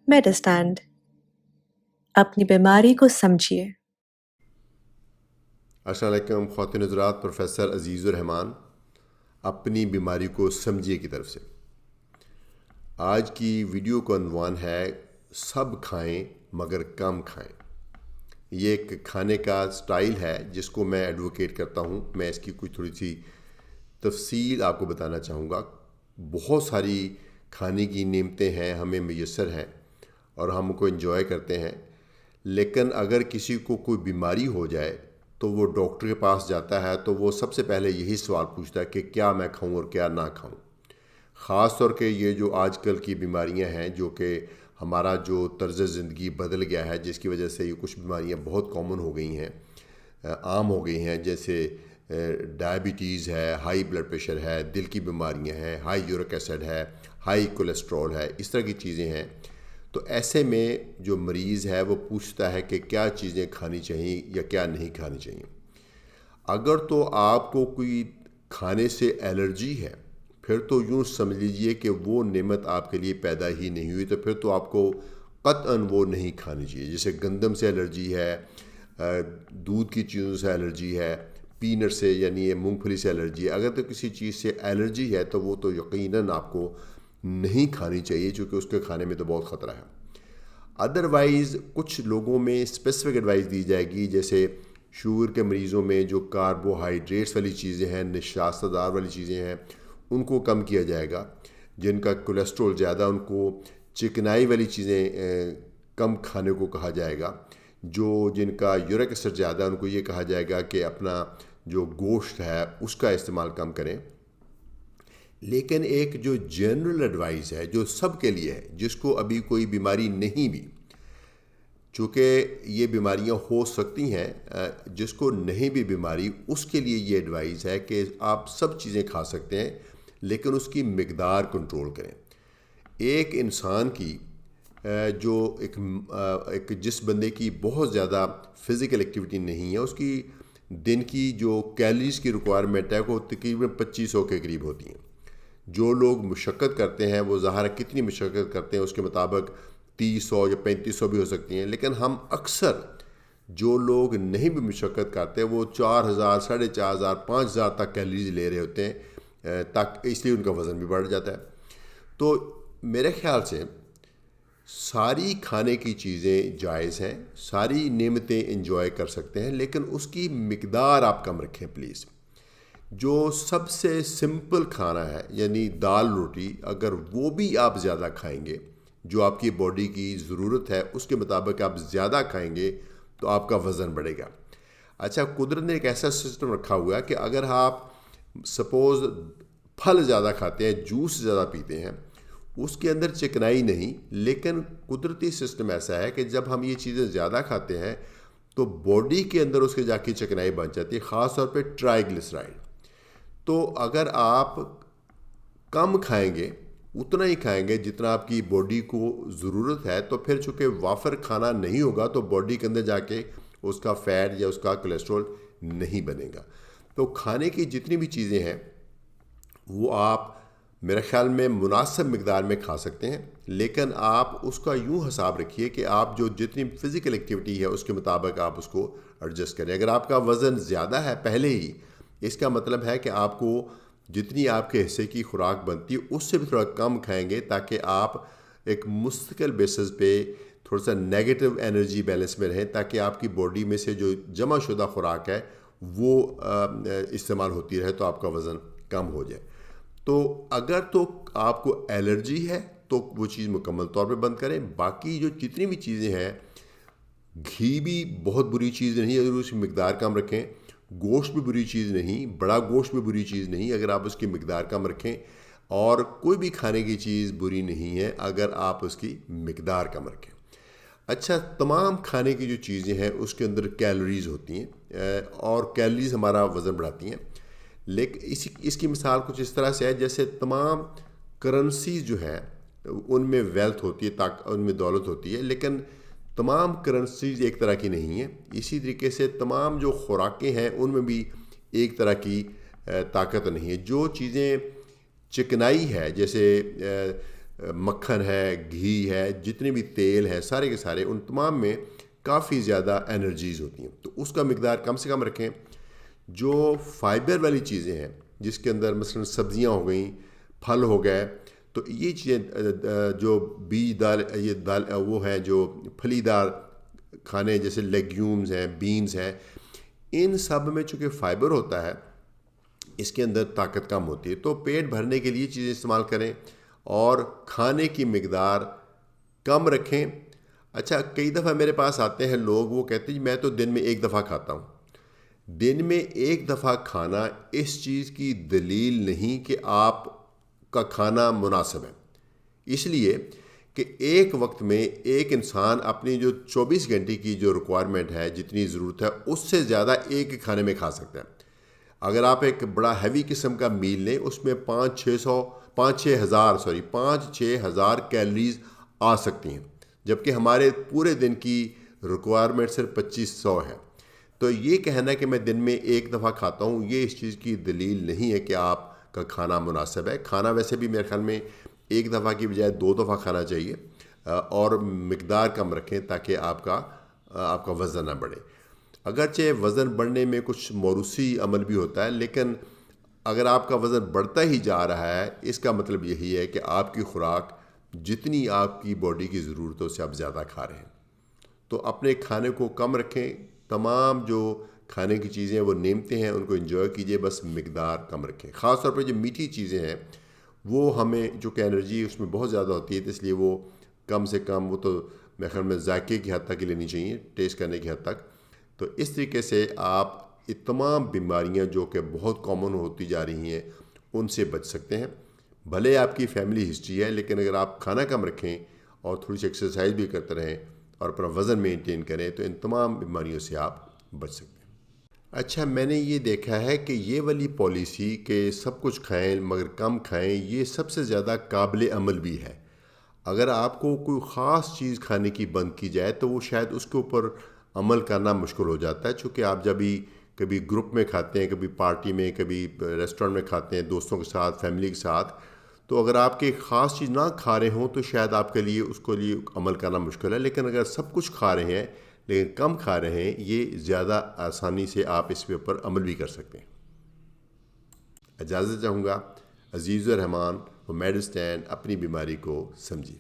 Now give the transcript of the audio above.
मेडिस्टैंड अपनी बीमारी को समझिए। अस्सलाम वालेकुम ख़वातीन हज़रात, प्रोफेसर अज़ीज़ुर रहमान अपनी बीमारी को समझिए की तरफ से। आज की वीडियो का अनवान है सब खाएं मगर कम खाएं। ये एक खाने का स्टाइल है जिसको मैं एडवोकेट करता हूँ। मैं इसकी कुछ थोड़ी सी तफसील आपको बताना चाहूँगा। बहुत सारी खाने की नेमतें हैं, हमें मैसर हैं और हम उनको एंजॉय करते हैं, लेकिन अगर किसी को कोई बीमारी हो जाए तो वो डॉक्टर के पास जाता है तो वो सबसे पहले यही सवाल पूछता है कि क्या मैं खाऊं और क्या ना खाऊं। ख़ास तौर के ये जो आजकल की बीमारियां हैं, जो कि हमारा जो तर्ज़ ज़िंदगी बदल गया है, जिसकी वजह से ये कुछ बीमारियां बहुत कॉमन हो गई हैं, आम हो गई हैं, जैसे डायबिटीज़ है, हाई ब्लड प्रेशर है, दिल की बीमारियां हैं, हाई यूरिक एसिड है, हाई कोलेस्ट्रॉल है, इस तरह की चीज़ें हैं। तो ऐसे में जो मरीज़ है वो पूछता है कि क्या चीज़ें खानी चाहिए या क्या नहीं खानी चाहिए। अगर तो आपको कोई खाने से एलर्जी है, फिर तो यूँ समझ लीजिए कि वो नेमत आपके लिए पैदा ही नहीं हुई, तो फिर तो आपको क़त्अन वो नहीं खानी चाहिए। जैसे गंदम से एलर्जी है, दूध की चीज़ों से एलर्जी है, पीनट से यानी ये मूंगफली से एलर्जी है। अगर तो किसी चीज़ से एलर्जी है तो वो तो यकीनन आपको नहीं खानी चाहिए, क्योंकि उसके खाने में तो बहुत ख़तरा है। अदरवाइज़ कुछ लोगों में स्पेसिफिक एडवाइस दी जाएगी, जैसे शुगर के मरीज़ों में जो कार्बोहाइड्रेट्स वाली चीज़ें हैं, निशास्तदार वाली चीज़ें हैं, उनको कम किया जाएगा। जिनका कोलेस्ट्रॉल ज़्यादा, उनको चिकनाई वाली चीज़ें कम खाने को कहा जाएगा। जो जिनका यूरिक एसिड ज़्यादा, उनको ये कहा जाएगा कि अपना जो गोश्त है उसका इस्तेमाल कम करें। लेकिन एक जो जनरल एडवाइस है जो सब के लिए है, जिसको अभी कोई बीमारी नहीं भी, चूँकि ये बीमारियां हो सकती हैं, जिसको नहीं भी बीमारी, उसके लिए ये एडवाइस है कि आप सब चीज़ें खा सकते हैं, लेकिन उसकी मिकदार कंट्रोल करें। एक इंसान की जो एक जिस बंदे की बहुत ज़्यादा फ़िज़िकल एक्टिविटी नहीं है, उसकी दिन की जो कैलोरीज़ की रिक्वायरमेंट है वो तकरीबन 2500 के करीब होती हैं। जो लोग मशक्क़त करते हैं वो ज़ाहिर है कितनी मशक्क़त करते हैं उसके मुताबिक 300 या 3500 भी हो सकती हैं, लेकिन हम अक्सर जो लोग नहीं भी मशक्क़त करते वो 4000, 4500, 5000 तक कैलोरीज ले रहे होते हैं, तक इसलिए उनका वज़न भी बढ़ जाता है। तो मेरे ख़्याल से सारी खाने की चीज़ें जायज़ हैं, सारी नेमतें इंजॉय कर सकते हैं, लेकिन उसकी मिकदार आप कम रखें प्लीज़। जो सबसे सिंपल खाना है यानी दाल रोटी, अगर वो भी आप ज़्यादा खाएंगे, जो आपकी बॉडी की ज़रूरत है उसके मुताबिक आप ज़्यादा खाएंगे, तो आपका वज़न बढ़ेगा। अच्छा, कुदरत ने एक ऐसा सिस्टम रखा हुआ है कि अगर आप सपोज़ फल ज़्यादा खाते हैं, जूस ज़्यादा पीते हैं, उसके अंदर चिकनाई नहीं, लेकिन कुदरती सिस्टम ऐसा है कि जब हम ये चीज़ें ज़्यादा खाते हैं तो बॉडी के अंदर उसके जाके चिकनाई बन जाती है, ख़ास तौर पे ट्राइग्लिसराइड। तो अगर आप कम खाएंगे, उतना ही खाएंगे जितना आपकी बॉडी को ज़रूरत है, तो फिर चूँकि वाफर खाना नहीं होगा तो बॉडी के अंदर जाके उसका फ़ैट या उसका कोलेस्ट्रॉल नहीं बनेगा। तो खाने की जितनी भी चीज़ें हैं वो आप मेरे ख़्याल में मुनासिब मिक़दार में खा सकते हैं, लेकिन आप उसका यूँ हिसाब रखिए कि आप जो जितनी फ़िज़िकल एक्टिविटी है उसके मुताबिक आप उसको एडजस्ट करें। अगर आपका वज़न ज़्यादा है पहले ही, इसका मतलब है कि आपको जितनी आपके हिस्से की खुराक बनती है उससे भी थोड़ा कम खाएंगे, ताकि आप एक मुस्तकिल बेसिस पे थोड़ा सा नेगेटिव एनर्जी बैलेंस में रहें, ताकि आपकी बॉडी में से जो जमा शुदा खुराक है वो इस्तेमाल होती रहे, तो आपका वज़न कम हो जाए। तो अगर तो आपको एलर्जी है तो वो चीज़ मुकम्मल तौर पे बंद करें। बाकी जो जितनी भी चीज़ें हैं, घी भी बहुत बुरी चीज़ नहीं है, अगर उसकी मिकदार कम रखें। गोश्त भी बुरी चीज़ नहीं, बड़ा गोश्त भी बुरी चीज़ नहीं अगर आप उसकी मिकदार कम रखें, और कोई भी खाने की चीज़ बुरी नहीं है अगर आप उसकी मिकदार कम रखें। अच्छा, तमाम खाने की जो चीज़ें हैं उसके अंदर कैलोरीज़ होती हैं, और कैलोरीज़ हमारा वज़न बढ़ाती हैं। लेकिन इसकी मिसाल कुछ इस तरह से है, जैसे तमाम करेंसीज जो हैं उनमें वेल्थ होती है, उनमें दौलत होती है, लेकिन तमाम करेंसीज एक तरह की नहीं है। इसी तरीके से तमाम जो खुराकें हैं उनमें भी एक तरह की ताकत नहीं है। जो चीज़ें चिकनाई है, जैसे مکھن ہے، گھی ہے، جتنے بھی تیل ہیں سارے کے سارے ان تمام میں کافی زیادہ انرجیز ہوتی ہیں، تو اس کا مقدار کم سے کم رکھیں۔ جو فائبر والی چیزیں ہیں جس کے اندر مثلا سبزیاں ہو گئیں، پھل ہو گئے، تو یہ چیزیں جو بیج دار یہ دال وہ ہیں جو پھلی دار کھانے جیسے لیگیومز ہیں، بینز ہیں، ان سب میں چونکہ فائبر ہوتا ہے اس کے اندر طاقت کم ہوتی ہے، تو پیٹ بھرنے کے لیے چیزیں استعمال کریں اور کھانے کی مقدار کم رکھیں۔ اچھا، کئی دفعہ میرے پاس آتے ہیں لوگ، وہ کہتے ہیں میں تو دن میں ایک دفعہ کھاتا ہوں۔ دن میں ایک دفعہ کھانا اس چیز کی دلیل نہیں کہ آپ کا کھانا مناسب ہے، اس لیے کہ ایک وقت میں ایک انسان اپنی جو 24 گھنٹے کی جو ریکوائرمنٹ ہے، جتنی ضرورت ہے اس سے زیادہ ایک کھانے میں کھا سکتا ہے۔ اگر آپ ایک بڑا ہیوی قسم کا میل لیں، اس میں 5-6 ہزار کیلریز آ سکتی ہیں، جبکہ ہمارے پورے دن کی ریکوائرمنٹ صرف 2500 ہے۔ تو یہ کہنا کہ میں دن میں ایک دفعہ کھاتا ہوں، یہ اس چیز کی دلیل نہیں ہے کہ آپ کا کھانا مناسب ہے۔ کھانا ویسے بھی میرے خیال میں ایک دفعہ کی بجائے 2 دفعہ کھانا چاہیے، اور مقدار کم رکھیں تاکہ آپ کا وزن نہ بڑھے۔ اگرچہ وزن بڑھنے میں کچھ موروثی عمل بھی ہوتا ہے، لیکن اگر آپ کا وزن بڑھتا ہی جا رہا ہے اس کا مطلب یہی ہے کہ آپ کی خوراک جتنی آپ کی باڈی کی ضرورت ہے اس سے آپ زیادہ کھا رہے ہیں۔ تو اپنے کھانے کو کم رکھیں، تمام جو کھانے کی چیزیں وہ نعمتیں ہیں ان کو انجوائے کیجئے، بس مقدار کم رکھیں۔ خاص طور پہ جو میٹھی چیزیں ہیں وہ ہمیں جو کہ انرجی اس میں بہت زیادہ ہوتی ہے، تو اس لیے وہ کم سے کم، وہ تو میرے خیال میں ذائقے کی حد تک ہی لینی چاہیے، ٹیسٹ کرنے کی حد تک۔ تو اس طریقے سے آپ یہ تمام بیماریاں جو کہ بہت کامن ہوتی جا رہی ہیں ان سے بچ سکتے ہیں۔ بھلے آپ کی فیملی ہسٹری ہے، لیکن اگر آپ کھانا کم رکھیں اور تھوڑی سی ایکسرسائز بھی کرتے رہیں اور اپنا وزن مینٹین کریں تو ان تمام بیماریوں سے آپ بچ سکتے ہیں۔ اچھا، میں نے یہ دیکھا ہے کہ یہ والی پالیسی کہ سب کچھ کھائیں مگر کم کھائیں، یہ سب سے زیادہ قابل عمل بھی ہے۔ اگر آپ کو کوئی خاص چیز کھانے کی بند کی جائے تو وہ شاید اس کے اوپر عمل کرنا مشکل ہو جاتا ہے، چونکہ آپ جب بھی کبھی گروپ میں کھاتے ہیں، کبھی پارٹی میں، کبھی ریسٹورنٹ میں کھاتے ہیں دوستوں کے ساتھ، فیملی کے ساتھ، تو اگر آپ کی خاص چیز نہ کھا رہے ہوں تو شاید آپ کے لیے اس کو لیے عمل کرنا مشکل ہے، لیکن اگر سب کچھ کھا رہے ہیں لیکن کم کھا رہے ہیں، یہ زیادہ آسانی سے آپ اس کے اوپر عمل بھی کر سکتے ہیں۔ اجازت چاہوں گا۔ عزیز الرحمان و میڈسٹین، اپنی بیماری کو سمجھیے۔